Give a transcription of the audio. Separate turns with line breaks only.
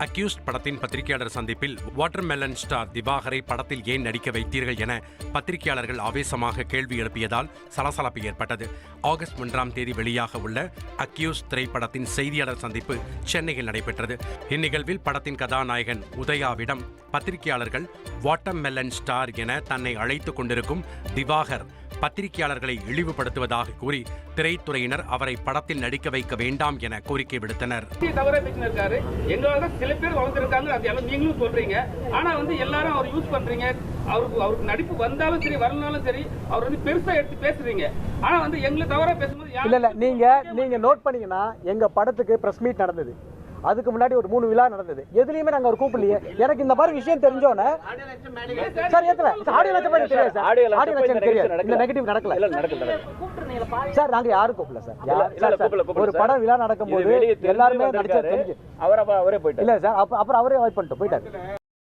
Accused படத்தின் பத்திரிகையாளர் சந்திப்பில் வாட்டர்மெலன் ஸ்டார் திவாகரை படத்தில் ஏன் நடிக்க வைத்தீர்கள் என பத்திரிகையாளர்கள் ஆவேசமாக கேள்வி எழுப்பியதால் சலசலப்பு ஏற்பட்டது. ஆகஸ்ட் 1ஆம் தேதி வெளியாக உள்ள அக்யூஸ்ட் திரைப்படத்தின் செய்தியாளர் சந்திப்பு சென்னையில் நடைபெற்றது. இந்நிகழ்வில் படத்தின் கதாநாயகன் உதயாவிடம் பத்திரிகையாளர்கள் வாட்டர்மெலன் ஸ்டார் என தன்னை அழைத்துக் கொண்டிருக்கும் திவாகர் பத்திரிகையாளர்களை இழிவுபடுத்துவதாக கூறி திரைத்துறையினர் அவரை படத்தில் நடிக்க வைக்க வேண்டாம் என கோரிக்கை விடுத்தனர்.
சில பேர் வளர்ந்துருக்காங்க, அது எல்லாம் நீங்களும் சொல்றீங்க. ஆனா எல்லாரும் அவர் யூஸ் பண்றீங்க. அவருக்கு நடிப்பு வந்தாலும் சரி வரலனாலும் சரி அவர் பெருசா எடுத்து பேசுறீங்க. ஆனா எங்களை தவறா பேசும்போது
இல்ல நீங்க நோட் பண்ணீங்கன்னா எங்க படத்துக்கு பிரஸ் மீட் நடந்தது. அதுக்கு முன்னாடி ஒரு 3 விழா நடந்தது. எதுலயுமே நாங்க ஒரு கூப்பிடலையே. எனக்கு இந்த மாதிரி விஷயம் தெரிஞ்சோன்னே சார் ஏத்தல ஆடியோ லட்சம் பேர் தெரியாது சார். ஆடியோ லட்சம் தெரியாது. இந்த நெகட்டிவ் நடக்கல சார். நாங்க யாரும் கூப்பிடல சார். ஒரு படம் விழா நடக்கும்போது எல்லாருமே நடிச்சா தெரிஞ்சு அவரே போயிட்டாரு. இல்ல சார் அப்புறம் அவரே அவாய்ட் பண்ணிட்டு போயிட்டாரு.